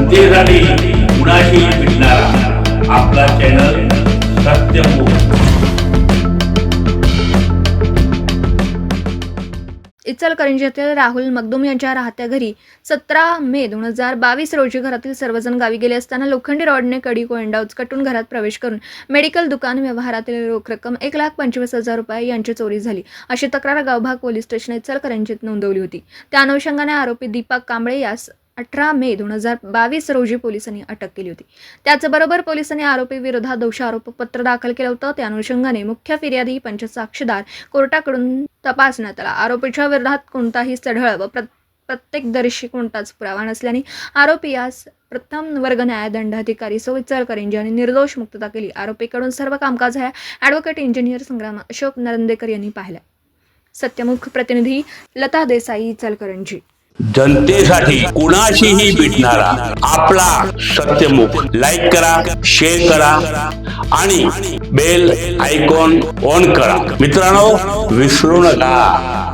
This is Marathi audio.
जनतेसाठी कुणाशी भेटणारा आपला चॅनल सत्यमुख। इचलकरंजी येथील राहुल मगदूम यांच्या राहत्या घरी 17 मे 2022 रोजी घरातील सर्वजण गावी गेले असताना लोखंडी रॉडने कडी कोयंडा उचकटून घरात प्रवेश करून मेडिकल दुकान व्यवहारातील रोख रक्कम 1,25,000 रुपये यांची चोरी झाली अशी तक्रार गावभाग पोलीस स्टेशन इचलकरंजीत नोंदवली होती। त्या अनुषंगाने आरोपी दीपक कांबळे यास 18 मे 2022 रोजी पोलिसांनी अटक केली होती। त्याचबरोबर पोलिसांनी आरोपी विरोधात दोषारोपपत्र दाखल केलं होतं। त्या अनुषंगाने मुख्य फिर्यादी पंचसाक्षीदार कोर्टाकडून तपासण्यात आला। आरोपीच्या विरोधात कोणताही सढळ व प्रत्यक्षदर्शी कोणताच पुरावा नसल्याने आरोपी यास प्रथम वर्ग न्यायदंडाधिकारी सो इचलकरंजी यांनी निर्दोष मुक्तता केली। आरोपीकडून सर्व कामकाज आहे ॲडव्होकेट इंजिनियर संग्राम अशोक नरंदेकर यांनी पाहिलं। सत्यमुख प्रतिनिधी लता देसाई इचलकरंजी। जनतेसाठी कुणाशीही भेटणारा आपला सत्यमुख। लाईक करा, शेअर करा आणि बेल आयकॉन ऑन करा। मित्रांनो, विसरू नका।